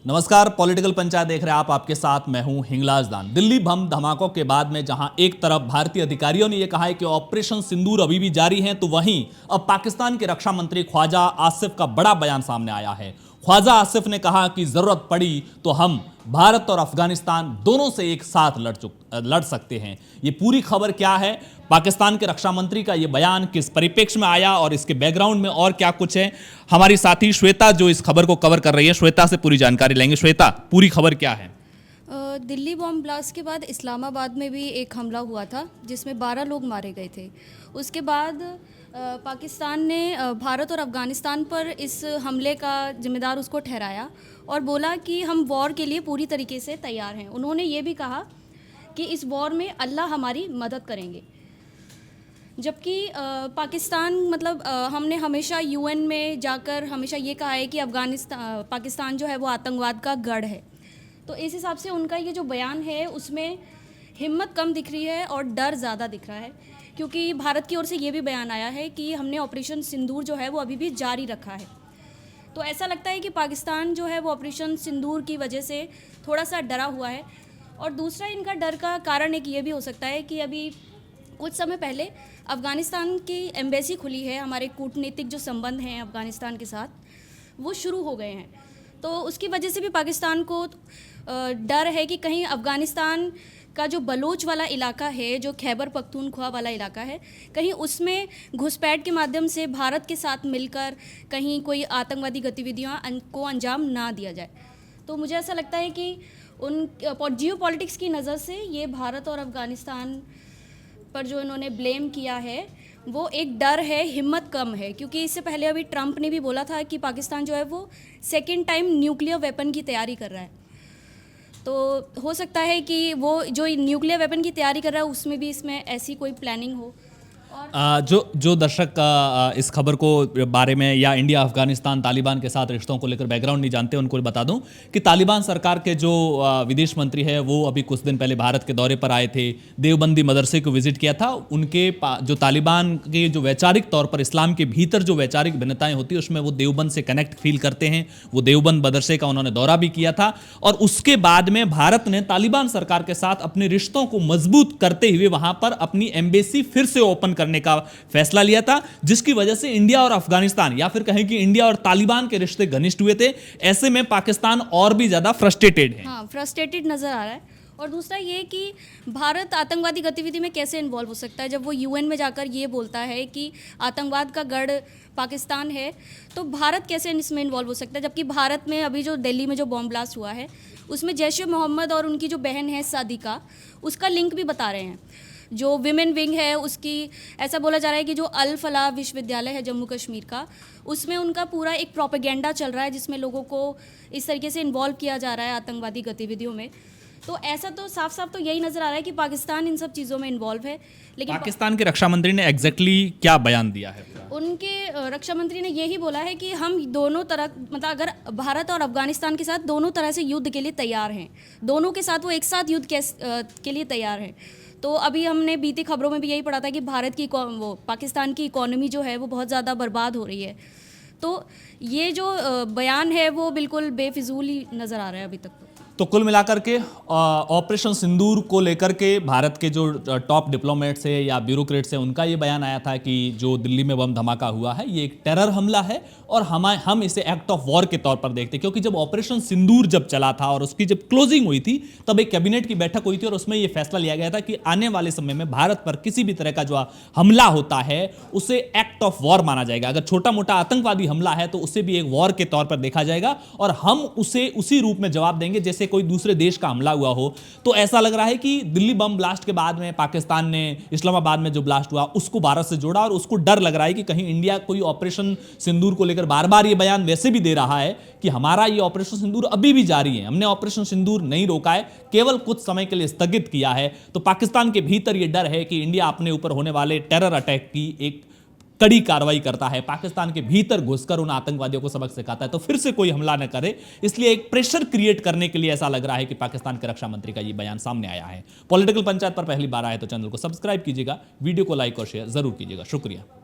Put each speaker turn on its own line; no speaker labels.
नमस्कार, पॉलिटिकल पंचायत देख रहे हैं आप। आपके साथ मैं हूं हिंगलाज दान। दिल्ली बम धमाकों के बाद में जहां एक तरफ भारतीय अधिकारियों ने यह कहा है कि ऑपरेशन सिंदूर अभी भी जारी है, तो वहीं अब पाकिस्तान के रक्षा मंत्री ख्वाजा आसिफ का बड़ा बयान सामने आया है। ख्वाजा आसिफ ने कहा कि जरूरत पड़ी तो हम भारत और अफगानिस्तान दोनों से एक साथ लड़ सकते हैं। ये पूरी खबर क्या है, पाकिस्तान के रक्षा मंत्री का ये बयान किस परिप्रेक्ष्य में आया और इसके बैकग्राउंड में और क्या कुछ है, हमारी साथी श्वेता जो इस खबर को कवर कर रही है, श्वेता से पूरी जानकारी लेंगे। श्वेता, पूरी खबर क्या है?
दिल्ली बॉम्ब ब्लास्ट के बाद इस्लामाबाद में भी एक हमला हुआ था जिसमें 12 लोग मारे गए थे। उसके बाद पाकिस्तान ने भारत और अफ़गानिस्तान पर इस हमले का जिम्मेदार उसको ठहराया और बोला कि हम वॉर के लिए पूरी तरीके से तैयार हैं। उन्होंने ये भी कहा कि इस वॉर में अल्लाह हमारी मदद करेंगे। जबकि पाकिस्तान हमने हमेशा यूएन में जाकर हमेशा ये कहा है कि पाकिस्तान जो है वो आतंकवाद का गढ़ है। तो इस हिसाब से उनका ये जो बयान है उसमें हिम्मत कम दिख रही है और डर ज़्यादा दिख रहा है, क्योंकि भारत की ओर से ये भी बयान आया है कि हमने ऑपरेशन सिंदूर जो है वो अभी भी जारी रखा है। तो ऐसा लगता है कि पाकिस्तान जो है वो ऑपरेशन सिंदूर की वजह से थोड़ा सा डरा हुआ है। और दूसरा इनका डर का कारण एक ये भी हो सकता है कि अभी कुछ समय पहले अफ़गानिस्तान की एम्बेसी खुली है, हमारे कूटनीतिक जो संबंध हैं अफ़गानिस्तान के साथ वो शुरू हो गए हैं। तो उसकी वजह से भी पाकिस्तान को डर है कि कहीं अफ़गानिस्तान का जो बलोच वाला इलाका है, जो खैबर पख्तूनख्वा वाला इलाका है, कहीं उसमें घुसपैठ के माध्यम से भारत के साथ मिलकर कहीं कोई आतंकवादी गतिविधियां को अंजाम ना दिया जाए। तो मुझे ऐसा लगता है कि उन जियो पॉलिटिक्स की नज़र से ये भारत और अफ़गानिस्तान पर जो इन्होंने ब्लेम किया है वो एक डर है, हिम्मत कम है। क्योंकि इससे पहले अभी ट्रंप ने भी बोला था कि पाकिस्तान जो है वो सेकेंड टाइम न्यूक्लियर वेपन की तैयारी कर रहा है। तो हो सकता है कि वो जो न्यूक्लियर वेपन की तैयारी कर रहा है उसमें भी इसमें ऐसी कोई प्लानिंग हो।
जो दर्शक इस खबर को बारे में या इंडिया अफगानिस्तान तालिबान के साथ रिश्तों को लेकर बैकग्राउंड नहीं जानते, उनको बता दूं कि तालिबान सरकार के जो विदेश मंत्री है वो अभी कुछ दिन पहले भारत के दौरे पर आए थे, देवबंदी मदरसे को विजिट किया था। उनके जो तालिबान के जो वैचारिक तौर पर इस्लाम के भीतर जो वैचारिक भिन्नताएं होती है उसमें वो देवबंद से कनेक्ट फील करते हैं। वो देवबंद मदरसे का उन्होंने दौरा भी किया था और उसके बाद में भारत ने तालिबान सरकार के साथ अपने रिश्तों को मजबूत करते हुए वहां पर अपनी एम्बेसी फिर से ओपन करने का फैसला लिया था, जिसकी वजह से इंडिया और अफगानिस्तान या फिर कहें कि इंडिया और तालिबान के रिश्ते घनिष्ठ हुए थे। ऐसे में पाकिस्तान और भी ज्यादा फ्रस्ट्रेटेड है।
हाँ, फ्रस्ट्रेटेड नजर आ रहा है। और दूसरा ये कि भारत आतंकवादी गतिविधि में कैसे इन्वॉल्व हो सकता है जब वो यूएन में जाकर ये बोलता है कि आतंकवाद का गढ़ पाकिस्तान है। तो भारत कैसे इसमें इन्वॉल्व हो सकता है, जबकि भारत में अभी जो दिल्ली में जो बॉम्ब ब्लास्ट हुआ है उसमें जैश-ए-मोहम्मद और उनकी जो बहन है सादिका, उसका लिंक भी बता रहे हैं। जो विमेन विंग है उसकी ऐसा बोला जा रहा है कि जो अल फलाह विश्वविद्यालय है जम्मू कश्मीर का, उसमें उनका पूरा एक प्रोपेगेंडा चल रहा है जिसमें लोगों को इस तरीके से इन्वॉल्व किया जा रहा है आतंकवादी गतिविधियों में। तो ऐसा तो साफ साफ तो यही नज़र आ रहा है कि पाकिस्तान इन सब चीज़ों में इन्वॉल्व है। लेकिन
पाकिस्तान के रक्षा मंत्री ने एग्जैक्टली क्या बयान दिया है?
उनके रक्षा मंत्री ने यही बोला है कि हम दोनों तरह अगर भारत और अफगानिस्तान के साथ दोनों तरह से युद्ध के लिए तैयार हैं, दोनों के साथ वो एक साथ युद्ध के लिए तैयार हैं। तो अभी हमने बीती खबरों में भी यही पढ़ा था कि भारत की पाकिस्तान की इकोनॉमी जो है वो बहुत ज़्यादा बर्बाद हो रही है। तो ये जो बयान है वो बिल्कुल बेफिजूल ही नज़र आ रहा है अभी तक।
तो कुल मिलाकर के ऑपरेशन सिंदूर को लेकर के भारत के जो टॉप डिप्लोमेट्स है या ब्यूरोक्रेट्स हैं उनका ये बयान आया था कि जो दिल्ली में बम धमाका हुआ है ये एक टेरर हमला है और हम इसे एक्ट ऑफ वॉर के तौर पर देखते हैं। क्योंकि जब ऑपरेशन सिंदूर जब चला था और उसकी जब क्लोजिंग हुई थी तब एक कैबिनेट की बैठक हुई थी और उसमें यह फैसला लिया गया था कि आने वाले समय में भारत पर किसी भी तरह का जो हमला होता है उसे एक्ट ऑफ वॉर माना जाएगा। अगर छोटा मोटा आतंकवादी हमला है तो उसे भी एक वॉर के तौर पर देखा जाएगा और हम उसे उसी रूप में जवाब देंगे जैसे कोई दूसरे देश का हमला हुआ हो। तो ऐसा लग रहा है कि दिल्ली बम ब्लास्ट के बाद में पाकिस्तान ने इस्लामाबाद में जो ब्लास्ट हुआ उसको भारत से जोड़ा और उसको डर लग रहा है कि कहीं इंडिया कोई ऑपरेशन सिंदूर को लेकर बार बार ये बयान वैसे भी दे रहा है कि हमारा ये ऑपरेशन सिंदूर अभी भी जारी है, हमने ऑपरेशन सिंदूर नहीं रोका है, केवल कुछ समय के लिए स्थगित किया है। तो पाकिस्तान के भीतर यह डर है कि इंडिया अपने ऊपर होने वाले टेरर अटैक की एक कड़ी कार्रवाई करता है, पाकिस्तान के भीतर घुसकर उन आतंकवादियों को सबक सिखाता है तो फिर से कोई हमला न करे। इसलिए एक प्रेशर क्रिएट करने के लिए ऐसा लग रहा है कि पाकिस्तान के रक्षा मंत्री का यह बयान सामने आया है। पॉलिटिकल पंचायत पर पहली बार आए तो चैनल को सब्सक्राइब कीजिएगा, वीडियो को लाइक और शेयर जरूर कीजिएगा। शुक्रिया।